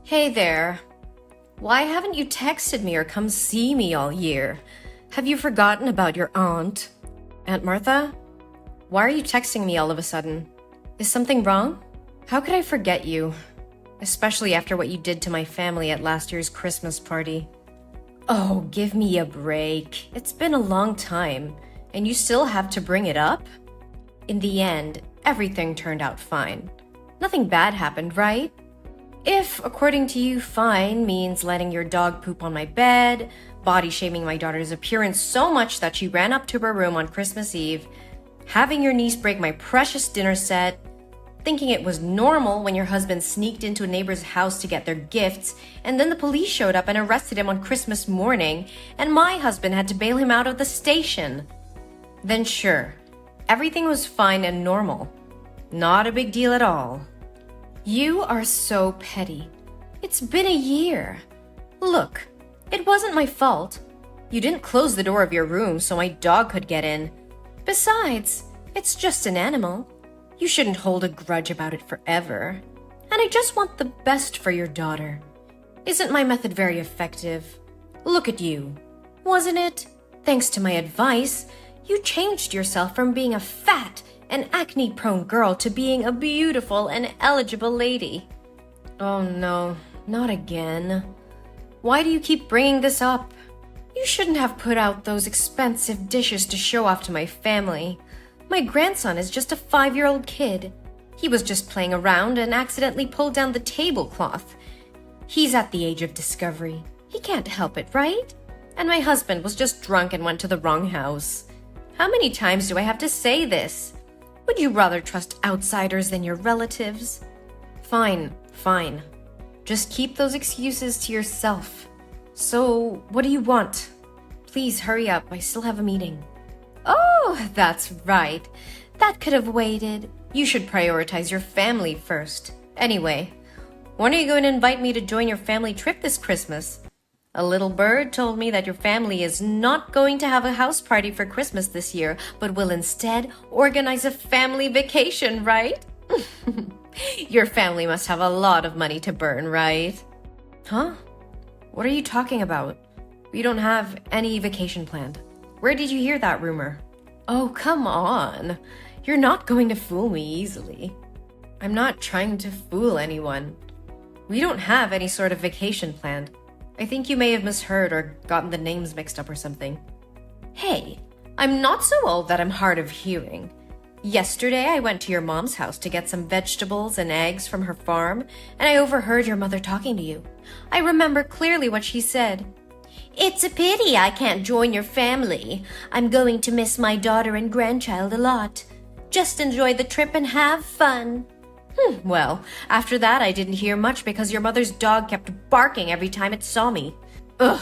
Hey there. Why haven't you texted me or come see me all year? Have you forgotten about your aunt? Aunt Martha? Why are you texting me all of a sudden? Is something wrong? How could I forget you? Especially after what you did to my family at last year's Christmas party. Oh, give me a break. It's been a long time, and you still have to bring it up? In the end, everything turned out fine. Nothing bad happened, right? If, according to you, fine means letting your dog poop on my bed, body shaming my daughter's appearance so much that she ran up to her room on Christmas Eve, having your niece break my precious dinner set, thinking it was normal when your husband sneaked into a neighbor's house to get their gifts, and then the police showed up and arrested him on Christmas morning, and my husband had to bail him out of the station, then sure, everything was fine and normal. Not a big deal at all. You are so petty. It's been a year. Look, it wasn't my fault. You didn't close the door of your room so my dog could get in. Besides, it's just an animal. You shouldn't hold a grudge about it forever. And I just want the best for your daughter. Isn't my method very effective? Look at you. Wasn't it? Thanks to my advice, you changed yourself from being a fat an acne-prone girl to being a beautiful and eligible lady. Oh no, not again. Why do you keep bringing this up? You shouldn't have put out those expensive dishes to show off to my family. My grandson is just a 5-year-old kid. He was just playing around and accidentally pulled down the tablecloth. He's at the age of discovery. He can't help it, right? And my husband was just drunk and went to the wrong house. How many times do I have to say this? Would you rather trust outsiders than your relatives? Fine. Just keep those excuses to yourself. So, what do you want? Please hurry up, I still have a meeting. Oh, that's right. That could have waited. You should prioritize your family first. Anyway, when are you going to invite me to join your family trip this Christmas? A little bird told me that your family is not going to have a house party for Christmas this year, but will instead organize a family vacation, right? Your family must have a lot of money to burn, right? Huh? What are you talking about? We don't have any vacation planned. Where did you hear that rumor? Oh, come on. You're not going to fool me easily. I'm not trying to fool anyone. We don't have any sort of vacation planned. I think you may have misheard or gotten the names mixed up or something. Hey, I'm not so old that I'm hard of hearing. Yesterday, I went to your mom's house to get some vegetables and eggs from her farm, and I overheard your mother talking to you. I remember clearly what she said. It's a pity I can't join your family. I'm going to miss my daughter and grandchild a lot. Just enjoy the trip and have fun. Well, after that I didn't hear much because your mother's dog kept barking every time it saw me. Ugh.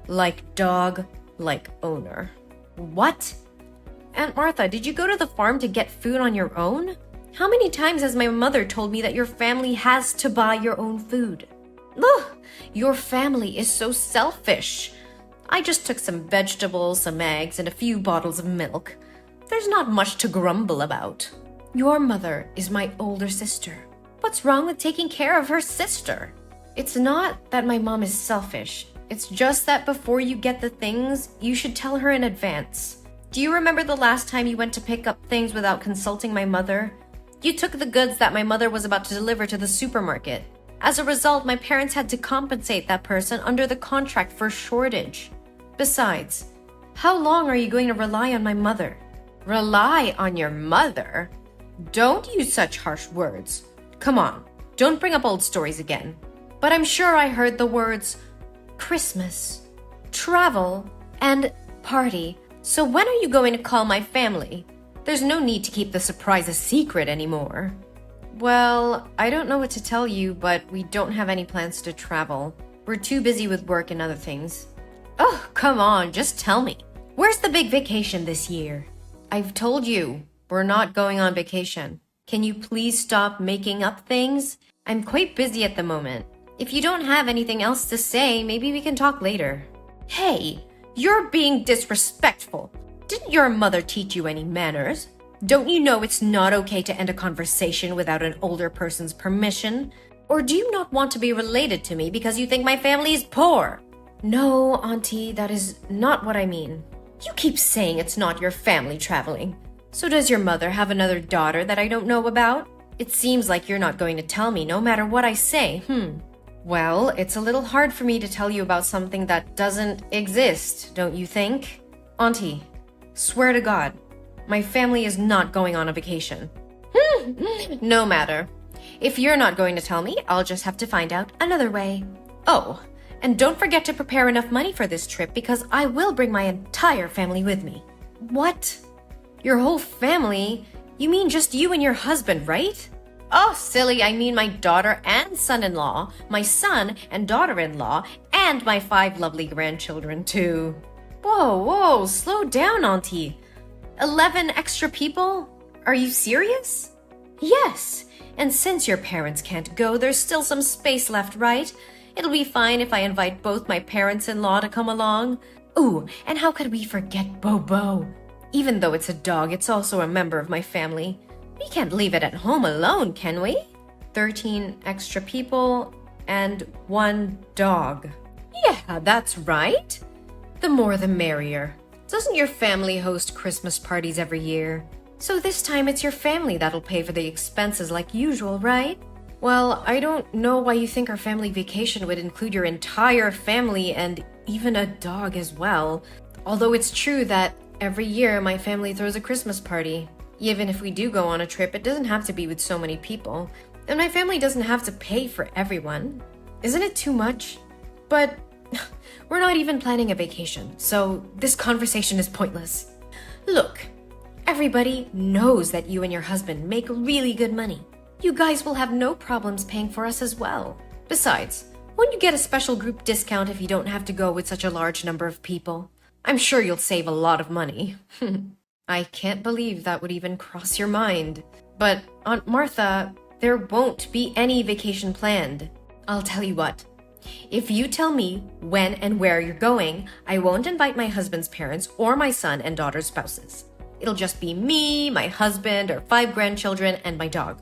Like dog, like owner. What? Aunt Martha, did you go to the farm to get food on your own? How many times has my mother told me that your family has to buy your own food? Ugh. Your family is so selfish. I just took some vegetables, some eggs, and a few bottles of milk. There's not much to grumble about. Your mother is my older sister. What's wrong with taking care of her sister? It's not that my mom is selfish. It's just that before you get the things, you should tell her in advance. Do you remember the last time you went to pick up things without consulting my mother? You took the goods that my mother was about to deliver to the supermarket. As a result, my parents had to compensate that person under the contract for shortage. Besides, how long are you going to rely on my mother? Rely on your mother? Don't use such harsh words. Come on, don't bring up old stories again. But I'm sure I heard the words Christmas, travel, and party. So when are you going to call my family? There's no need to keep the surprise a secret anymore. Well, I don't know what to tell you, but we don't have any plans to travel. We're too busy with work and other things. Oh, come on, just tell me. Where's the big vacation this year? I've told you. We're not going on vacation. Can you please stop making up things? I'm quite busy at the moment. If you don't have anything else to say, maybe we can talk later. Hey, you're being disrespectful. Didn't your mother teach you any manners? Don't you know it's not okay to end a conversation without an older person's permission? Or do you not want to be related to me because you think my family is poor? No, Auntie, that is not what I mean. You keep saying it's not your family traveling. So does your mother have another daughter that I don't know about? It seems like you're not going to tell me no matter what I say, Well, it's a little hard for me to tell you about something that doesn't exist, don't you think? Auntie, swear to God, my family is not going on a vacation. No matter. If you're not going to tell me, I'll just have to find out another way. Oh, and don't forget to prepare enough money for this trip because I will bring my entire family with me. What? Your whole family? You mean just you and your husband, right? Oh, silly, I mean my daughter and son-in-law, my son and daughter-in-law, and my 5 lovely grandchildren, too. Whoa, slow down, Auntie. 11 extra people? Are you serious? Yes, and since your parents can't go, there's still some space left, right? It'll be fine if I invite both my parents-in-law to come along. Ooh, and how could we forget Bobo? Even though it's a dog, it's also a member of my family. We can't leave it at home alone, can we? 13 extra people and 1 dog. Yeah, that's right. The more the merrier. Doesn't your family host Christmas parties every year? So this time it's your family that'll pay for the expenses like usual, right? Well, I don't know why you think our family vacation would include your entire family and even a dog as well. Although it's true that every year my family throws a Christmas party. Even if we do go on a trip, it doesn't have to be with so many people. And my family doesn't have to pay for everyone. Isn't it too much? But we're not even planning a vacation, so this conversation is pointless. Look, everybody knows that you and your husband make really good money. You guys will have no problems paying for us as well. Besides, won't you get a special group discount if you don't have to go with such a large number of people? I'm sure you'll save a lot of money. I can't believe that would even cross your mind. But, Aunt Martha, there won't be any vacation planned. I'll tell you what. If you tell me when and where you're going, I won't invite my husband's parents or my son and daughter's spouses. It'll just be me, my husband, our 5 grandchildren, and my dog.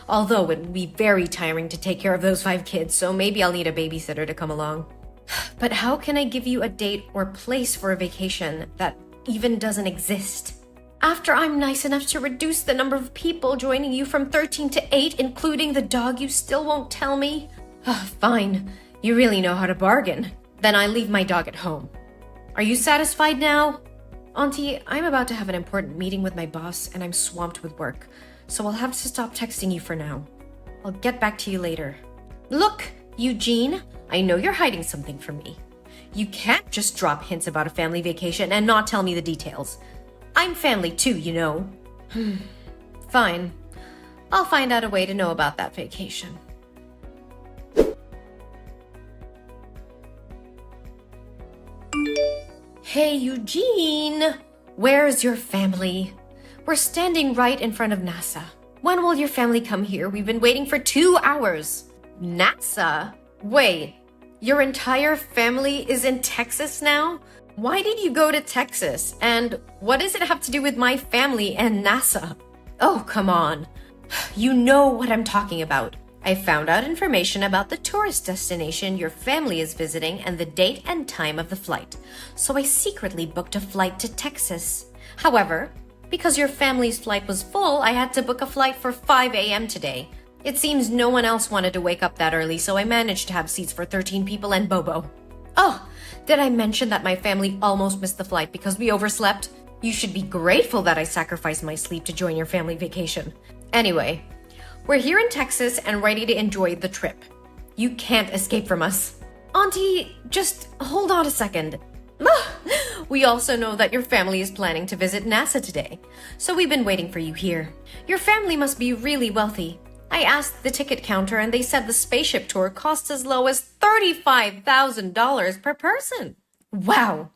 Although it would be very tiring to take care of those 5 kids, so maybe I'll need a babysitter to come along. But how can I give you a date or place for a vacation that even doesn't exist? After I'm nice enough to reduce the number of people joining you from 13 to 8, including the dog, you still won't tell me? Fine. You really know how to bargain. Then I leave my dog at home. Are you satisfied now? Auntie, I'm about to have an important meeting with my boss and I'm swamped with work, so I'll have to stop texting you for now. I'll get back to you later. Look, Eugene, I know you're hiding something from me. You can't just drop hints about a family vacation and not tell me the details. I'm family too, you know. Fine. I'll find out a way to know about that vacation. Hey, Eugene! Where's your family? We're standing right in front of NASA. When will your family come here? We've been waiting for 2 hours. NASA? Wait, your entire family is in Texas now? Why did you go to Texas? And what does it have to do with my family and NASA? Oh, come on. You know what I'm talking about. I found out information about the tourist destination your family is visiting and the date and time of the flight. So I secretly booked a flight to Texas. However, because your family's flight was full, I had to book a flight for 5 a.m. today. It seems no one else wanted to wake up that early, so I managed to have seats for 13 people and Bobo. Oh, did I mention that my family almost missed the flight because we overslept? You should be grateful that I sacrificed my sleep to join your family vacation. Anyway, we're here in Texas and ready to enjoy the trip. You can't escape from us. Auntie, just hold on a second. We also know that your family is planning to visit NASA today, so we've been waiting for you here. Your family must be really wealthy. I asked the ticket counter and they said the spaceship tour costs as low as $35,000 per person. Wow,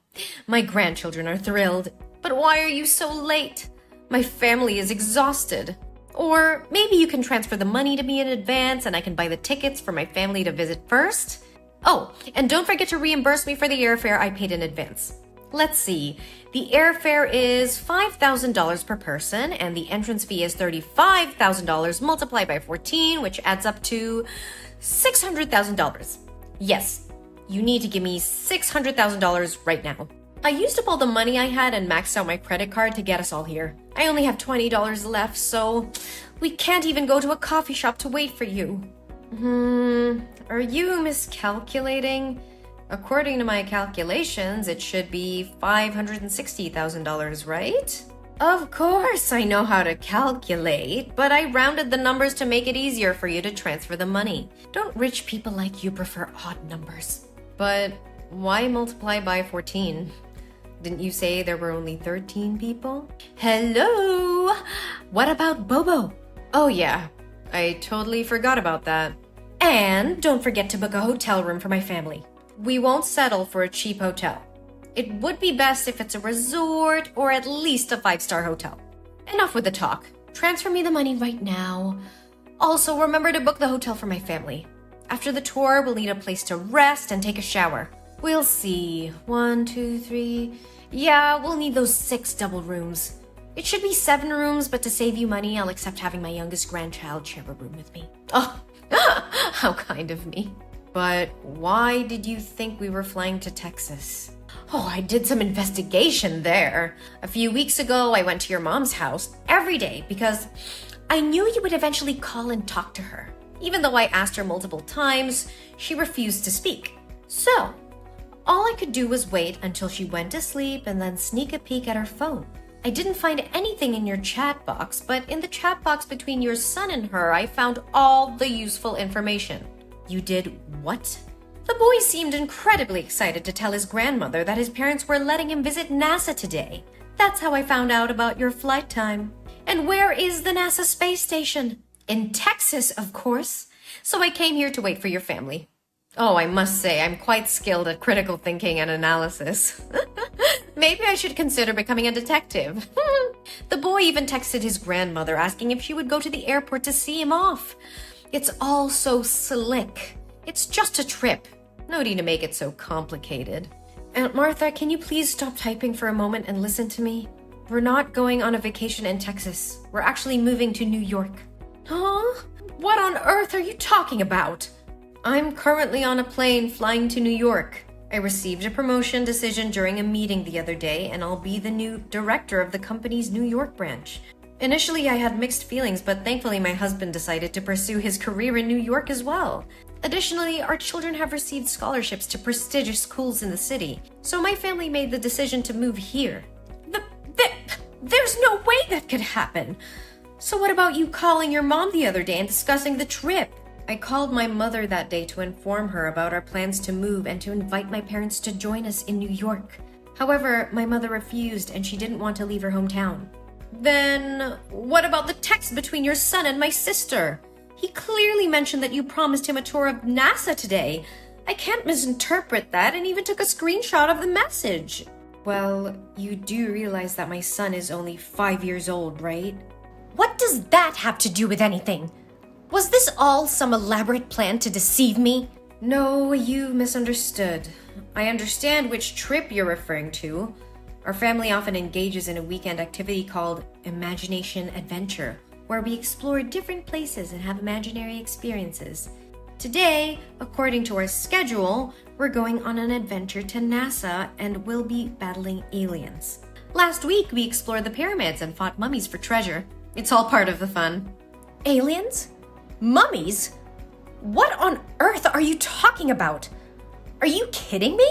my grandchildren are thrilled. But why are you so late? My family is exhausted. Or maybe you can transfer the money to me in advance and I can buy the tickets for my family to visit first. Oh, and don't forget to reimburse me for the airfare I paid in advance. Let's see. The airfare is $5,000 per person, and the entrance fee is $35,000 multiplied by 14, which adds up to $600,000. Yes, you need to give me $600,000 right now. I used up all the money I had and maxed out my credit card to get us all here. I only have $20 left, so we can't even go to a coffee shop to wait for you. Are you miscalculating? According to my calculations, it should be $560,000, right? Of course, I know how to calculate, but I rounded the numbers to make it easier for you to transfer the money. Don't rich people like you prefer odd numbers? But why multiply by 14? Didn't you say there were only 13 people? Hello? What about Bobo? Oh yeah, I totally forgot about that. And don't forget to book a hotel room for my family. We won't settle for a cheap hotel. It would be best if it's a resort or at least a 5-star hotel. Enough with the talk. Transfer me the money right now. Also, remember to book the hotel for my family. After the tour, we'll need a place to rest and take a shower. We'll see. 1, 2, 3. Yeah, we'll need those 6 double rooms. It should be 7 rooms, but to save you money, I'll accept having my youngest grandchild share a room with me. Oh, how kind of me. But why did you think we were flying to Texas? Oh, I did some investigation there. A few weeks ago, I went to your mom's house every day because I knew you would eventually call and talk to her. Even though I asked her multiple times, she refused to speak. So, all I could do was wait until she went to sleep and then sneak a peek at her phone. I didn't find anything in your chat box, but in the chat box between your son and her, I found all the useful information. You did what? The boy seemed incredibly excited to tell his grandmother that his parents were letting him visit NASA today. That's how I found out about your flight time. And where is the NASA space station? In Texas, of course. So I came here to wait for your family. Oh, I must say, I'm quite skilled at critical thinking and analysis. Maybe I should consider becoming a detective. The boy even texted his grandmother asking if she would go to the airport to see him off. It's all so slick. It's just a trip. No need to make it so complicated. Aunt Martha, can you please stop typing for a moment and listen to me? We're not going on a vacation in Texas. We're actually moving to New York. Huh? What on earth are you talking about? I'm currently on a plane flying to New York. I received a promotion decision during a meeting the other day, and I'll be the new director of the company's New York branch. Initially, I had mixed feelings, but thankfully my husband decided to pursue his career in New York as well. Additionally, our children have received scholarships to prestigious schools in the city, so my family made the decision to move here. There's no way that could happen. So what about you calling your mom the other day and discussing the trip? I called my mother that day to inform her about our plans to move and to invite my parents to join us in New York. However, my mother refused and she didn't want to leave her hometown. Then, what about the text between your son and my sister? He clearly mentioned that you promised him a tour of NASA today. I can't misinterpret that and even took a screenshot of the message. Well, you do realize that my son is only 5 years old, right? What does that have to do with anything? Was this all some elaborate plan to deceive me? No, you misunderstood. I understand which trip you're referring to. Our family often engages in a weekend activity called Imagination Adventure, where we explore different places and have imaginary experiences. Today, according to our schedule, we're going on an adventure to NASA and we'll be battling aliens. Last week, we explored the pyramids and fought mummies for treasure. It's all part of the fun. Aliens? Mummies? What on earth are you talking about? Are you kidding me?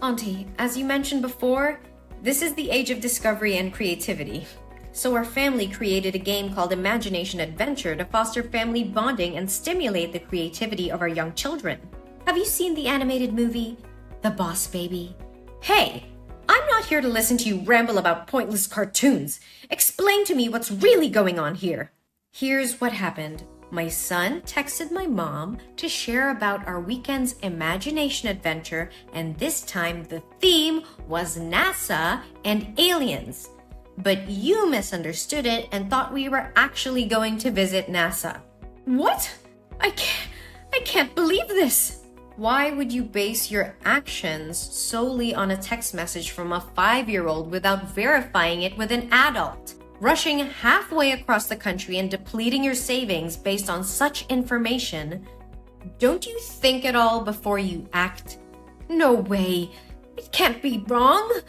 Auntie, as you mentioned before, this is the age of discovery and creativity. So our family created a game called Imagination Adventure to foster family bonding and stimulate the creativity of our young children. Have you seen the animated movie, The Boss Baby? Hey, I'm not here to listen to you ramble about pointless cartoons. Explain to me what's really going on here. Here's what happened. My son texted my mom to share about our weekend's imagination adventure, and this time the theme was NASA and aliens. But you misunderstood it and thought we were actually going to visit NASA. What? I can't believe this. Why would you base your actions solely on a text message from a 5-year-old without verifying it with an adult? Rushing halfway across the country and depleting your savings based on such information Don't you think at all before you act? No way. It can't be wrong.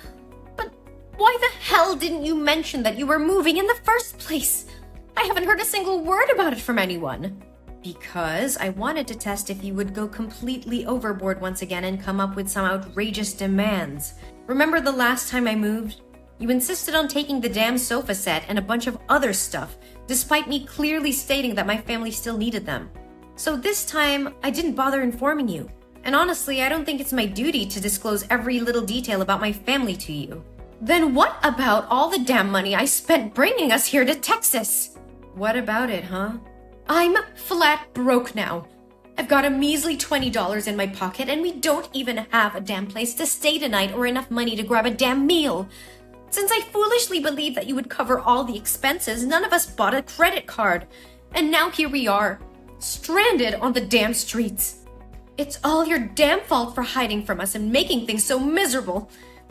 But why the hell didn't you mention that you were moving in the first place? I haven't heard a single word about it from anyone. Because I wanted to test if you would go completely overboard once again and come up with some outrageous demands. Remember the last time I moved? You insisted on taking the damn sofa set and a bunch of other stuff, despite me clearly stating that my family still needed them. So this time, I didn't bother informing you. And honestly, I don't think it's my duty to disclose every little detail about my family to you. Then what about all the damn money I spent bringing us here to Texas? What about it, huh? I'm flat broke now. I've got a measly $20 in my pocket and we don't even have a damn place to stay tonight or enough money to grab a damn meal. Since I foolishly believed that you would cover all the expenses, none of us bought a credit card. And now here we are, stranded on the damn streets. It's all your damn fault for hiding from us and making things so miserable.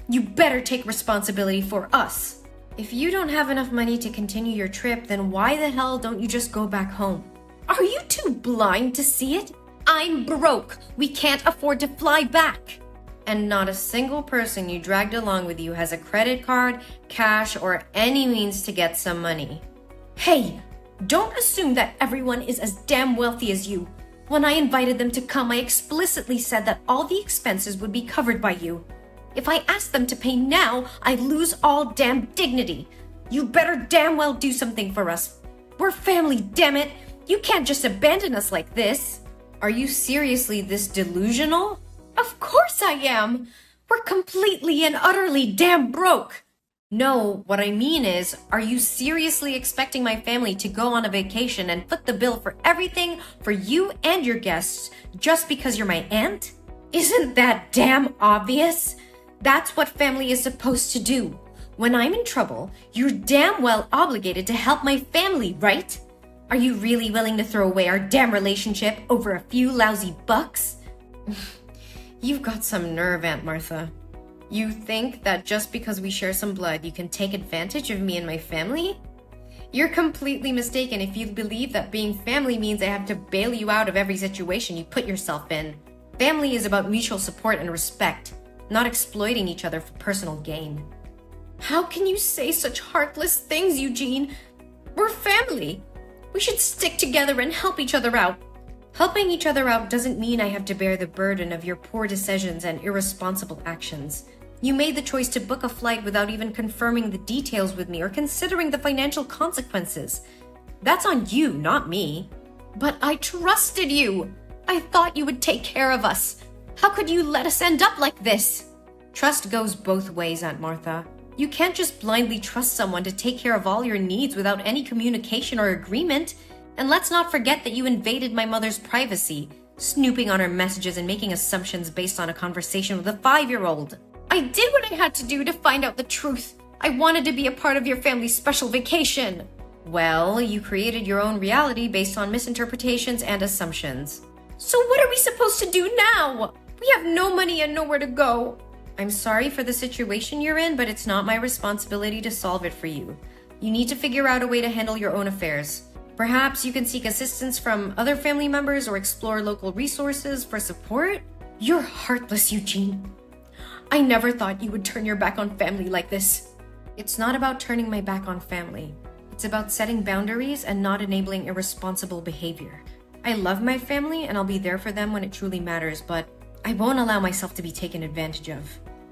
You better take responsibility for us. If you don't have enough money to continue your trip, then why the hell don't you just go back home? Are you too blind to see it? I'm broke. We can't afford to fly back. And not a single person you dragged along with you has a credit card, cash, or any means to get some money. Hey, don't assume that everyone is as damn wealthy as you. When I invited them to come, I explicitly said that all the expenses would be covered by you. If I ask them to pay now, I lose all damn dignity. You better damn well do something for us. We're family, damn it. You can't just abandon us like this. Are you seriously this delusional? Of course I am. We're completely and utterly damn broke. No, what I mean is, are you seriously expecting my family to go on a vacation and foot the bill for everything for you and your guests just because you're my aunt? Isn't that damn obvious? That's what family is supposed to do. When I'm in trouble, you're damn well obligated to help my family, right? Are you really willing to throw away our damn relationship over a few lousy bucks? You've got some nerve, Aunt Martha. You think that just because we share some blood, you can take advantage of me and my family? You're completely mistaken if you believe that being family means I have to bail you out of every situation you put yourself in. Family is about mutual support and respect, not exploiting each other for personal gain. How can you say such heartless things, Eugene? We're family. We should stick together and help each other out. Helping each other out doesn't mean I have to bear the burden of your poor decisions and irresponsible actions. You made the choice to book a flight without even confirming the details with me or considering the financial consequences. That's on you, not me. But I trusted you. I thought you would take care of us. How could you let us end up like this? Trust goes both ways, Aunt Martha. You can't just blindly trust someone to take care of all your needs without any communication or agreement. And let's not forget that you invaded my mother's privacy, snooping on her messages and making assumptions based on a conversation with a 5-year-old. I did what I had to do to find out the truth. I wanted to be a part of your family's special vacation. Well, you created your own reality based on misinterpretations and assumptions. So what are we supposed to do now? We have no money and nowhere to go. I'm sorry for the situation you're in, but it's not my responsibility to solve it for you. You need to figure out a way to handle your own affairs. Perhaps you can seek assistance from other family members or explore local resources for support. You're heartless, Eugene. I never thought you would turn your back on family like this. It's not about turning my back on family. It's about setting boundaries and not enabling irresponsible behavior. I love my family and I'll be there for them when it truly matters, but I won't allow myself to be taken advantage of.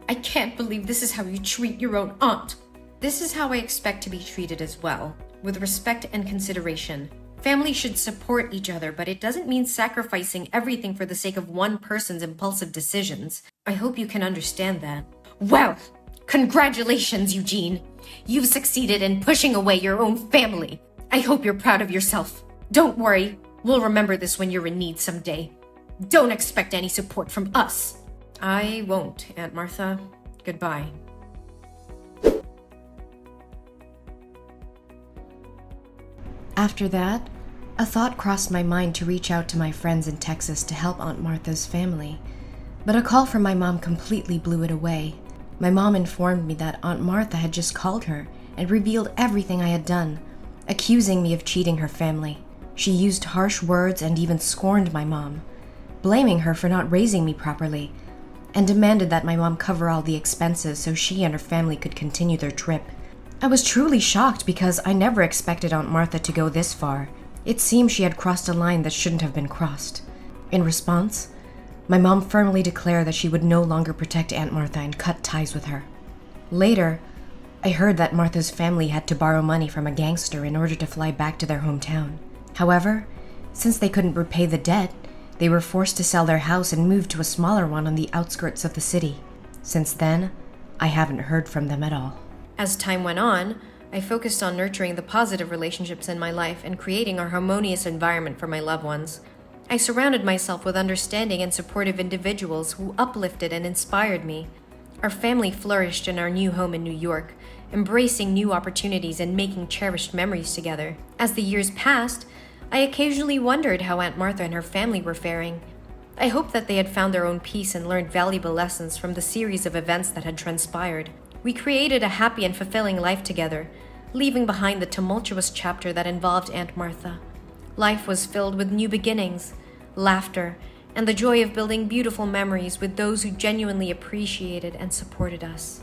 I can't believe this is how you treat your own aunt. This is how I expect to be treated as well, with respect and consideration. Family should support each other, but it doesn't mean sacrificing everything for the sake of one person's impulsive decisions. I hope you can understand that. Well, congratulations, Eugene. You've succeeded in pushing away your own family. I hope you're proud of yourself. Don't worry, we'll remember this when you're in need someday. Don't expect any support from us. I won't, Aunt Martha. Goodbye. After that, a thought crossed my mind to reach out to my friends in Texas to help Aunt Martha's family. But a call from my mom completely blew it away. My mom informed me that Aunt Martha had just called her and revealed everything I had done, accusing me of cheating her family. She used harsh words and even scorned my mom. blaming her for not raising me properly, and demanded that my mom cover all the expenses so she and her family could continue their trip. I was truly shocked because I never expected Aunt Martha to go this far. It seemed she had crossed a line that shouldn't have been crossed. In response, my mom firmly declared that she would no longer protect Aunt Martha and cut ties with her. Later, I heard that Martha's family had to borrow money from a gangster in order to fly back to their hometown. However, since they couldn't repay the debt, they were forced to sell their house and move to a smaller one on the outskirts of the city. Since then, I haven't heard from them at all. As time went on, I focused on nurturing the positive relationships in my life and creating a harmonious environment for my loved ones. I surrounded myself with understanding and supportive individuals who uplifted and inspired me. Our family flourished in our new home in New York, embracing new opportunities and making cherished memories together. As the years passed, I occasionally wondered how Aunt Martha and her family were faring. I hoped that they had found their own peace and learned valuable lessons from the series of events that had transpired. We created a happy and fulfilling life together, leaving behind the tumultuous chapter that involved Aunt Martha. Life was filled with new beginnings, laughter, and the joy of building beautiful memories with those who genuinely appreciated and supported us.